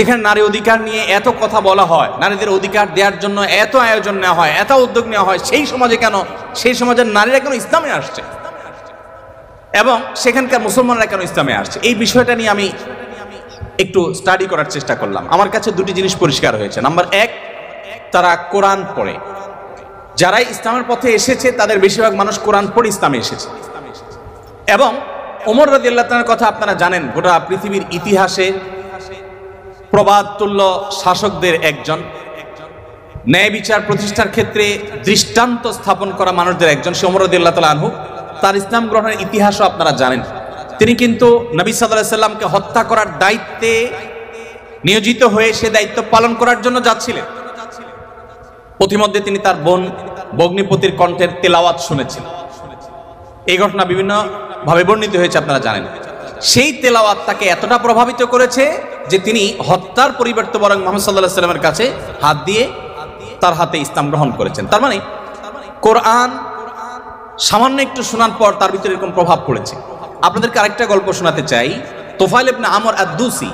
যেখানে নারী অধিকার নিয়ে এত কথা বলা হয়, নারীদের অধিকার দেওয়ার জন্য এত আয়োজন নেওয়া হয়, এত উদ্যোগ নেওয়া হয়, সেই সমাজে কেন, সেই সমাজের নারীরা কেন ইসলামে আসছে এবং সেখানকার মুসলমানরা কেন ইসলামে আসছে, এই বিষয়টা নিয়ে আমি একটু স্টাডি করার চেষ্টা করলাম। আমার কাছে দুটি জিনিস পরিষ্কার হয়েছে। নাম্বার এক, তারা কোরআন পড়ে। যারাই ইসলামের পথে এসেছে তাদের বেশিরভাগ মানুষ কোরআন পড়ে ইসলামে এসেছে। এবং ওমর রাদিয়াল্লাহু তাআলার কথা আপনারা জানেন, গোটা পৃথিবীর ইতিহাসে প্রবাদ তুল্য শাসকদের একজন, ন্যায় বিচার প্রতিষ্ঠার ক্ষেত্রে দৃষ্টান্ত স্থাপন করা মানুষদের একজন, সে ওমর রাদিয়াল্লাহু তাআলা আনহু। তার ইসলাম গ্রহণের ইতিহাসও আপনারা জানেন। তিনি কিন্তু নবী সাল্লাল্লাহু আলাইহি সাল্লামকে হত্যা করার দায়িত্বে নিয়োজিত হয়ে সে দায়িত্ব পালন করার জন্য যাচ্ছিলেন। পথিমধ্যে তিনি তার বোন ভগ্নিপতির কণ্ঠের তেলাওয়াত শুনেছেন। এই ঘটনা বিভিন্ন ভাবে বর্ণিত হয়েছে, আপনারা জানেন। সেই তেলাওয়াত তাকে এতটা প্রভাবিত করেছে যে তিনি হত্যার পরিবর্তে বরং মুহাম্মদ সাল্লাল্লাহু আলাইহি সাল্লামের কাছে হাত দিয়ে তার হাতে ইসলাম গ্রহণ করেছেন। তার মানে কোরআন সামান্য একটু শোনার পর তার ভিতরে এরকম প্রভাব পড়েছে। আপনাদেরকে আরেকটা গল্প শোনাতে চাই। তোফাইল ইবনে আমর আদ-দুসি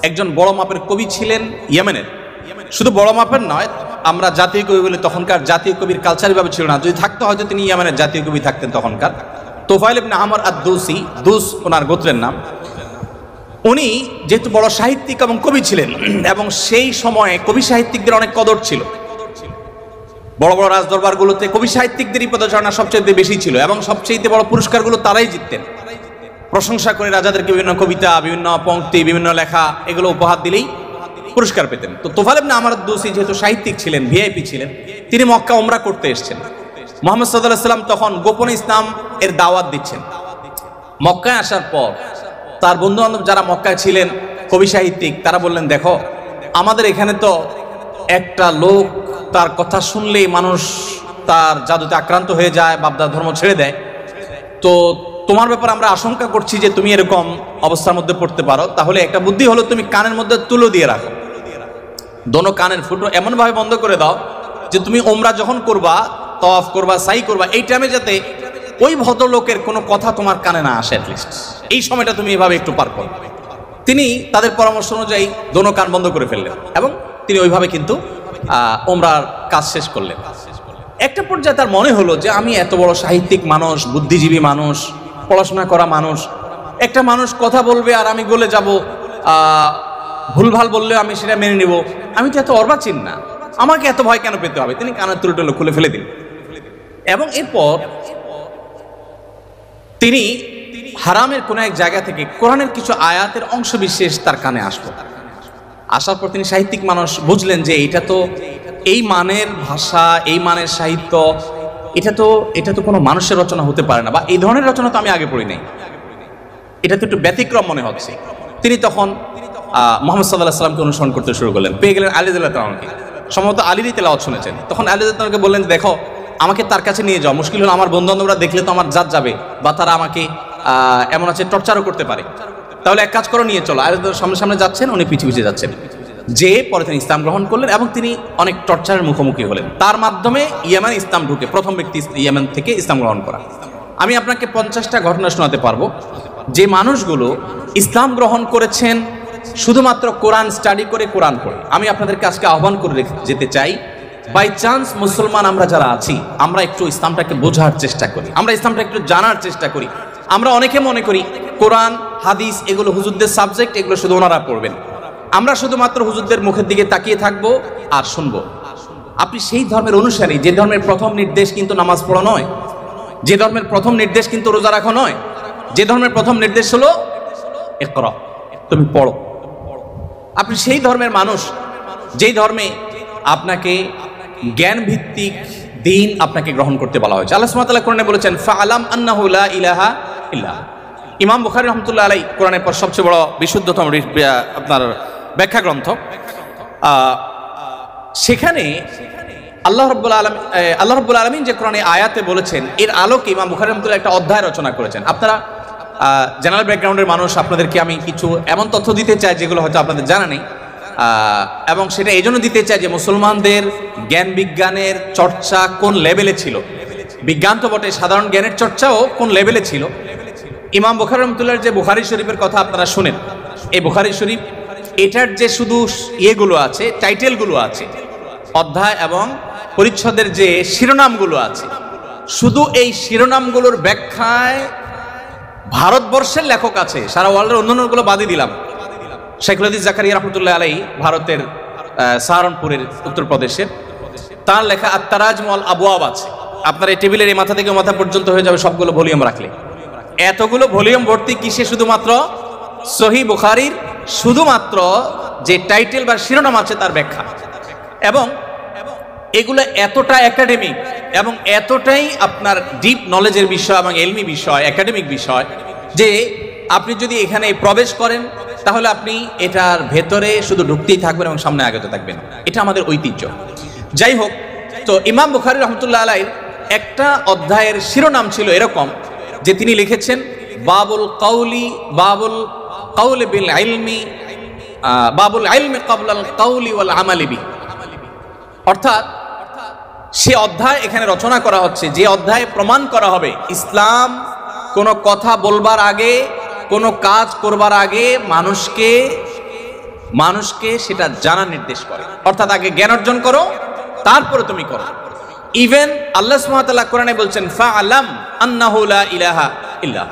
একজন বড় মাপের কবি ছিলেন ইয়েমেনের। শুধু বড় মাপের নয়, আমরা জাতীয় কবি বলে, তখনকার জাতীয় কবির কালচার ভাবে ছিল না। যদি থাকতো হয়তো তিনি ইয়েমেনের জাতীয় কবি থাকতেন তখনকার। তোফাইল ইবনে আমর আদ-দুসি, দুস ওনার গোত্রের নাম। উনি যেহেতু বড় সাহিত্যিক এবং কবি ছিলেন এবং সেই সময়ে কবি সাহিত্যিকদের অনেক কদর ছিল। বড় বড় রাজদরবারগুলোতে কবি সাহিত্যিকদেরই পদচারণা সবচেয়ে বেশি ছিল এবং সবচেয়ে বড় পুরস্কারগুলো তারাই জিততেন। প্রশংসা করে রাজাদেরকে বিভিন্ন কবিতা, বিভিন্ন পংক্তি, বিভিন্ন লেখা এগুলো উপহার দিলেই পুরস্কার পেতেন। তো তোফাইল ইবনে আমর আদ-দুসি যেহেতু সাহিত্যিক ছিলেন, ভিআইপি ছিলেন, তিনি মক্কা উমরা করতে এসেছেন। মুহাম্মদ সাল্লাল্লাহু আলাইহি সাল্লাম তখন গোপনে ইসলাম এর দাওয়াত দিচ্ছেন। মক্কায় আসার পর তার বন্ধু বান্ধব যারা মক্কায় ছিলেন কবি সাহিত্যিক, তারা বললেন, দেখো আমাদের এখানে তো একটা লোক, তার কথা শুনলেই মানুষ তার জাদুতে আক্রান্ত হয়ে যায়, বাপদার ধর্ম ছেড়ে দেয়। তো তোমার ব্যাপারে আমরা আশঙ্কা করছি যে তুমি এরকম অবস্থার মধ্যে পড়তে পারো। তাহলে একটা বুদ্ধি হলো, তুমি কানের মধ্যে তুলো দিয়ে রাখো, দোনো কানের ফুটো এমন ভাবে বন্ধ করে দাও যে তুমি ওমরা যখন করবা, তওয়াফ করবা, সাই করবা, এই টাইমে যাতে ওই ভদ্রলোকের কোনো কথা তোমার কানে না আসে। অ্যাটলিস্ট এই সময়টা তুমি এভাবে একটু পার করো। তিনি তাদের পরামর্শ অনুযায়ী দোনো কান বন্ধ করে ফেললেন এবং তিনি ওইভাবে কিন্তু ওমরার কাজ শেষ করলেন। একটা পর্যায়ে তার মনে হলো যে আমি এত বড় সাহিত্যিক মানুষ, বুদ্ধিজীবী মানুষ, পড়াশোনা করা মানুষ, একটা মানুষ কথা বলবে আর আমি গলে যাব, ভুলভাল বললেও আমি সেটা মেনে নিব, আমি তো এত অর্বাচীন না, আমাকে এত ভয় কেন পেতে হবে। তিনি কানের তুলো খুলে ফেলে দিলেন এবং এরপর তিনি হারামের কোন এক জায়গা থেকে কোরআনের কিছু আয়াতের অংশ বিশেষ তার কানে আসলো। আসার পর তিনি সাহিত্যিক মানুষ, বুঝলেন যে এটা তো এই মানের ভাষা, এই মানের সাহিত্য, এটা তো কোনো মানুষের রচনা হতে পারে না, বা এই ধরনের রচনা তো আমি আগে পড়ি নাই, এটা তো একটু ব্যতিক্রম মনে হচ্ছে। তিনি তখন মুহাম্মদ সাল্লাল্লাহু আলাইহি সাল্লামকে অনুসরণ করতে শুরু করলেন। পেয়ে গেলেন আলী রাদিয়াল্লাহু তাআলাকে, সম্ভবত আলীরই তেলাওয়াত শুনেছেন। তখন আলী রাদিয়াল্লাহু তাআলাকে বললেন, দেখো আমাকে তার কাছে নিয়ে যাও, মুশকিল হলো আমার বন্ধু বান্ধবরা দেখলে তো আমার জাত যাবে, বা তারা আমাকে এমন আছে টর্চারও করতে পারে। তাহলে এক কাজ করো, নিয়ে চলো। আলী সামনে সামনে যাচ্ছেন, উনি পিছিয়ে যাচ্ছেন। যে পরে তিনি ইসলাম গ্রহণ করলেন এবং তিনি অনেক টর্চারের মুখোমুখি হলেন। তার মাধ্যমে ইয়েমেন ইসলাম ঢুকে, প্রথম ব্যক্তি ইয়েমেন থেকে ইসলাম গ্রহণ করা। আমি আপনাকে 50টা ঘটনা শোনাতে পারবো যে মানুষগুলো ইসলাম গ্রহণ করেছেন শুধুমাত্র কোরআন স্টাডি করে, কোরআন পড়ে। আমি আপনাদেরকে আজকে আহ্বান করে যেতে চাই, বাই চান্স মুসলমান আমরা যারা আছি, আমরা একটু ইসলামটাকে বোঝার চেষ্টা করি, আমরা ইসলামটা একটু জানার চেষ্টা করি। আমরা অনেকে মনে করি কোরআন হাদিস এগুলো হুজুরদের সাবজেক্ট, এগুলো শুধু ওনারা পড়বেন, আমরা শুধুমাত্র হুজুরদের মুখের দিকে তাকিয়ে থাকবো আর শুনবো। আপনি সেই ধর্মের অনুসারী, যে ধর্মের প্রথম নির্দেশ কিন্তু নামাজ পড়া নয়, যে ধর্মের প্রথম নির্দেশ কিন্তু রোজা রাখা নয়, যে ধর্মের প্রথম নির্দেশ হলো ইকরা, তুমি পড়ো। আপনি সেই ধর্মের মানুষ, যেই ধর্মে আপনাকে জ্ঞান ভিত্তিক দিন আপনাকে গ্রহণ করতে বলা হয়েছে। আল্লাহ সুবহানাহু ওয়া তাআলা কোরআনে বলেছেন, ফাআলাম আন্নাহু লা ইলাহা ইল্লাহ। ইমাম বুখারী রাহমাতুল্লাহ আলাইহি কোরআনের পর সবচেয়ে বড় বিশুদ্ধতম আপনার ব্যাখ্যা গ্রন্থ, সেখানে আল্লাহ রাব্বুল আলামিন যে কোরআনে আয়াতে বলেছেন, এর আলোকে ইমাম বুখারী রাহমাতুল্লাহ একটা অধ্যায় রচনা করেছেন। আপনারা জেনারেল ব্যাকগ্রাউন্ডের মানুষ, আপনাদেরকে আমি কিছু এমন তথ্য দিতে চাই যেগুলো হয়তো আপনাদের জানা নেই, এবং সেটা এই জন্য দিতে চাই যে মুসলমানদের জ্ঞান বিজ্ঞানের চর্চা কোন লেভেলে ছিল। বিজ্ঞান তো বটে, সাধারণ জ্ঞানের চর্চাও কোন লেভেলে ছিল। ইমাম বুখারী রাহমাতুল্লাহর যে বুখারী শরীফের কথা আপনারা শুনেন, এই বুখারী শরীফ এটার যে শুধু ইয়েগুলো আছে, টাইটেলগুলো আছে, অধ্যায় এবং পরিচ্ছদের যে শিরোনামগুলো আছে, শুধু এই শিরোনামগুলোর ব্যাখ্যায় ভারতবর্ষের লেখক আছে, সারা ওয়ার্ল্ডের অন্যান্যগুলো বাদই দিলাম। শেখুল হাদিস জাকারিয়া রহমতুল্লাহ আলাইহি, ভারতের সাহারানপুরের, উত্তরপ্রদেশের, তার লেখা আত-তারাজুম ওয়াল আবওয়াব আছে। আপনার এই টেবিলের এই মাথা থেকে মাথা পর্যন্ত হয়ে যাবে সবগুলো ভলিউম রাখলে। এতগুলো ভলিউম ভর্তি কিসে? শুধুমাত্র সহিহ বুখারীর শুধুমাত্র যে টাইটেল বা শিরোনাম আছে তার ব্যাখ্যা। এবং এগুলো এতটা একাডেমিক এবং এতটাই আপনার ডিপ নলেজের বিষয় এবং এলমি বিষয়, একাডেমিক বিষয়, যে আপনি যদি এখানে প্রবেশ করেন তাহলে আপনি এটার ভেতরে শুধু ঢুকতেই থাকবেন এবং সামনে আগতে থাকবেন। এটা আমাদের ঐতিহ্য। যাই হোক, তো ইমাম বুখারী রহমতুল্লাহ আলাইহির একটা অধ্যায়ের শিরোনাম ছিল এরকম যে তিনি লিখেছেন বাবুল কাউলি বিল ইলমি, বাবুল ইলমি ক্বাবলাল কাউলি ওয়াল আমালি বিহি। অর্থাৎ সে অধ্যায় এখানে রচনা করা হচ্ছে, যে অধ্যায়ে প্রমাণ করা হবে ইসলাম কোনো কথা বলবার আগে, কোনো কাজ করবার আগে মানুষকে সেটা জানার নির্দেশ করে। অর্থাৎ আগে জ্ঞান অর্জন করো, তারপরে তুমি করো। ইভেন আল্লাহ সুবহানাহু ওয়া তাআলা কোরআনে বলছেন ফাআলাম আন্নাহু লা ইলাহা ইল্লাহ,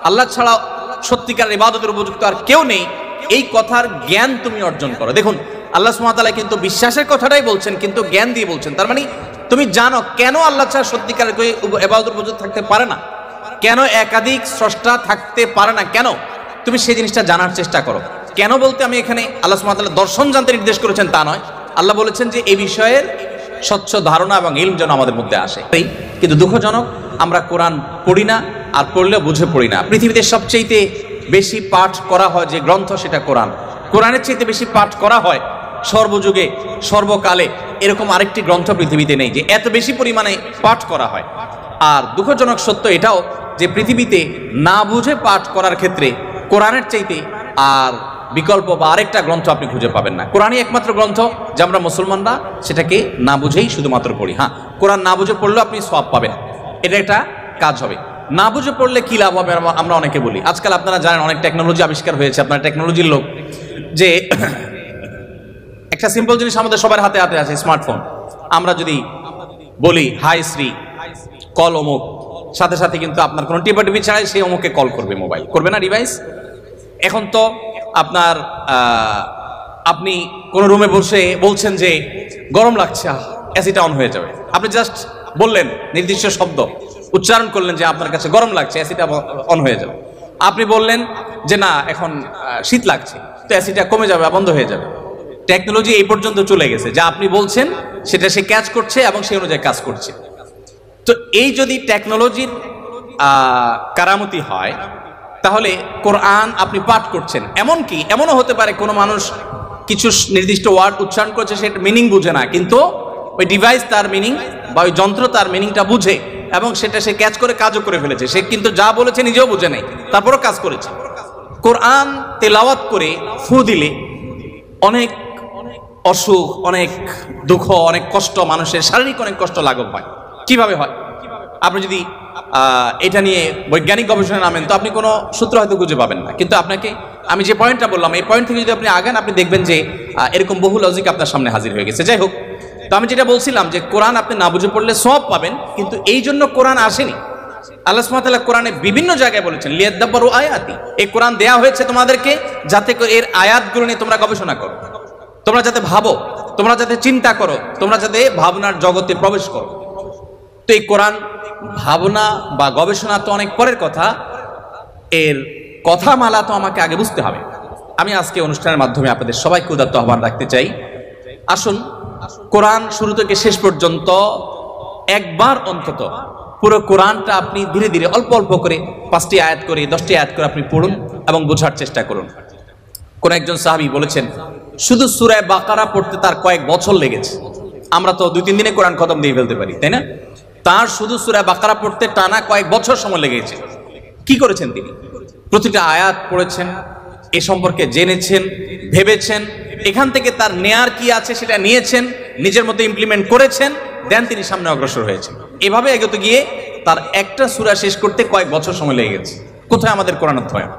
আল্লাহ ছাড়া সত্যিকার ইবাদতের উপযুক্ত আর কেউ নেই, এই কথার জ্ঞান তুমি অর্জন করো। দেখুন, আল্লাহ সুবহানাহু ওয়া তাআলা কিন্তু বিশ্বাসের কথাটাই বলছেন, কিন্তু জ্ঞান দিয়ে বলছেন। তার মানে তুমি জানো কেন আল্লাহ ছাড়া সত্যিকার ইবাদতের উপযুক্ত থাকতে পারে না, কেন একাধিক স্রষ্টা থাকতে পারে না, কেন তুমি সেই জিনিসটা জানার চেষ্টা করো। কেন বলতে আমি এখানে আল্লাহ সুবহানাহু ওয়া তাআলা দর্শন জানতে নির্দেশ করেছেন তা নয়, আল্লাহ বলেছেন যে এই বিষয়ের স্বচ্ছ ধারণা এবং ইলম যেন আমাদের মধ্যে আসে। কিন্তু দুঃখজনক, আমরা কোরআন পড়ি না, আর পড়লেও বুঝে পড়ি না। পৃথিবীতে সবচেয়ে বেশি পাঠ করা হয় যে গ্রন্থ সেটা কোরআন। কোরআনের চাইতে বেশি পাঠ করা হয় সর্বযুগে সর্বকালে এরকম আরেকটি গ্রন্থ পৃথিবীতে নেই যে এত বেশি পরিমাণে পাঠ করা হয়। আর দুঃখজনক সত্য এটাও যে পৃথিবীতে না বুঝে পাঠ করার ক্ষেত্রে কোরআনের চাইতে আর বিকল্প বা আরেকটা গ্রন্থ আপনি খুঁজে পাবেন না। কোরআনই একমাত্র গ্রন্থ যে আমরা মুসলমানরা সেটাকে না বুঝেই শুধুমাত্র পড়ি। হ্যাঁ, কোরআন না বুঝে পড়লেও আপনি সওয়াব পাবেন, এটা একটা কাজ হবে। না বুঝে পড়লে কি লাভ হবে আমরা অনেকে বলি। আজকাল আপনারা জানেন অনেক টেকনোলজি আবিষ্কার হয়েছে, আপনারা টেকনোলজির লোক, যে একটা সিম্পল জিনিস আমাদের সবার হাতে হাতে আছে, স্মার্টফোন। আমরা যদি বলি হাই শ্রী কল অমুক, সাথে সাথে কিন্তু আপনার কোনো টিপাটিপি ছাড়াই সেই অমুককে কল করবে, মোবাইল করবে না ডিভাইস। এখন তো আপনার আপনি কোনো রুমে বসে বলছেন যে গরম লাগছে, এসিটা অন হয়ে যাবে। আপনি জাস্ট বললেন, নির্দিষ্ট শব্দ উচ্চারণ করলেন যে আপনার কাছে গরম লাগছে, এসিটা অন হয়ে যাবে। আপনি বললেন যে না এখন শীত লাগছে, তো এসিটা কমে যাবে, বন্ধ হয়ে যাবে। টেকনোলজি এই পর্যন্ত চলে গেছে, যা আপনি বলছেন সেটা সে ক্যাচ করছে এবং সেই অনুযায়ী কাজ করছে। তো এই যদি টেকনোলজির কারামতি হয়, তাহলে কোরআন আপনি পাঠ করছেন, এমনকি এমনও হতে পারে কোনো মানুষ কিছু নির্দিষ্ট ওয়ার্ড উচ্চারণ করছে, সেটা মিনিং বুঝে না, কিন্তু ওই ডিভাইস তার মিনিং বা ওই যন্ত্র তার মিনিংটা বুঝে এবং সেটা সে ক্যাচ করে কাজও করে ফেলেছে। সে কিন্তু যা বলেছে নিজেও বুঝে নেই, তারপরও কাজ করেছে। কোরআন তেলাওয়াত করে ফু দিলে অনেক অসুখ, অনেক দুঃখ, অনেক কষ্ট, মানুষের শারীরিক অনেক কষ্ট লাঘব হয়। কিভাবে হয়? আপনি যদি এটা নিয়ে বৈজ্ঞানিক গবেষণা নামেন তো আপনি কোনো সূত্র হয়তো খুঁজে পাবেন না, কিন্তু আপনাকে আমি যে পয়েন্টটা বললাম এই পয়েন্ট থেকে যদি আপনি আগান, আপনি দেখবেন যে এরকম বহু লজিক আপনার সামনে হাজির হয়ে গেছে। যাই হোক, তো আমি যেটা বলছিলাম যে কোরআন আপনি না বুঝে পড়লে সওয়াব পাবেন, কিন্তু এই জন্য কোরআন আসেনি। আল্লাহ সুবহানাহু ওয়া তাআলা কোরআনে বিভিন্ন জায়গায় বলেছেন লিয়াদাব্বারু আয়াতি, এই কোরআন দেয়া হয়েছে তোমাদেরকে যাতে এর আয়াতগুলো নিয়ে তোমরা গবেষণা করো, তোমরা যাতে ভাবো, তোমরা যাতে চিন্তা করো, তোমরা যাতে ভাবনার জগতে প্রবেশ করো। তো এই কোরআন ভাবনা বা গবেষণা তো অনেক পরের কথা, এর কথামালা তো আমাকে আগে বুঝতে হবে। আমি আজকে অনুষ্ঠানের মাধ্যমে আপনাদের সবাইকে উদাত্ত আহ্বান রাখতে চাই, আসুন কোরআন শুরু থেকে শেষ পর্যন্ত একবার অন্তত পুরো কোরআনটা আপনি ধীরে ধীরে অল্প অল্প করে 5টি আয়াত করে 10টি আয়াত করে আপনি পড়ুন এবং বোঝার চেষ্টা করুন। কোন একজন সাহাবী বলেছেন শুধু সূরা বাকারা পড়তে তার কয়েক বছর লেগেছে। আমরা তো 2-3 দিনে কোরআন খতম দিয়ে ফেলতে পারি, তাই না? তার শুধু সূরা বাকারা পড়তে টানা কয়েক বছর সময় লেগেছে। কি করেছেন তিনি? প্রতিটা আয়াত পড়েছেন, এ সম্পর্কে জেনেছেন, ভেবেছেন, এখান থেকে তার নেয়ার কি আছে সেটা নিয়েছেন, নিজের মধ্যে ইমপ্লিমেন্ট করেছেন, দেন তিনি সামনে অগ্রসর হয়েছেন। এভাবে এগোতে গিয়ে তার একটা সূরা শেষ করতে কয়েক বছর সময় লেগে গেছে। কোথায় আমাদের কোরআন অধ্যয়ন?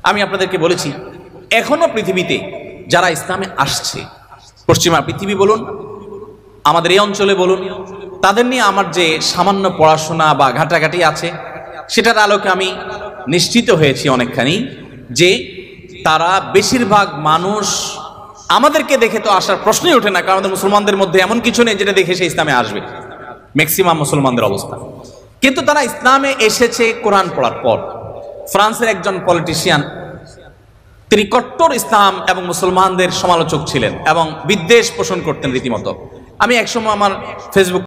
আমি আপনাদেরকে বলেছি এখনো পৃথিবীতে যারা ইসলামে আসছে, পশ্চিমা পৃথিবী বলুন, আমাদের এই অঞ্চলে বলুন, তাদের নিয়ে আমার যে সামান্য পড়াশোনা বা ঘাটাঘাটি আছে, সেটার আলোকে আমি নিশ্চিত হয়েছি অনেকখানি যে তারা বেশিরভাগ মানুষ আমাদেরকে দেখে তো আসার প্রশ্নই ওঠে না, কারণ আমাদের মুসলমানদের মধ্যে এমন কিছু নেই যেটা দেখে সে ইসলামে আসবে, ম্যাক্সিমাম মুসলমানদের অবস্থা। কিন্তু তারা ইসলামে এসেছে কোরআন পড়ার পর। ফ্রান্সের একজন পলিটিশিয়ান, তিনি কট্টর ইসলাম এবং মুসলমানদের সমালোচক ছিলেন এবং বিদ্বেষ পোষণ করতেন রীতিমতো। আমি একসময় আমার ফেসবুক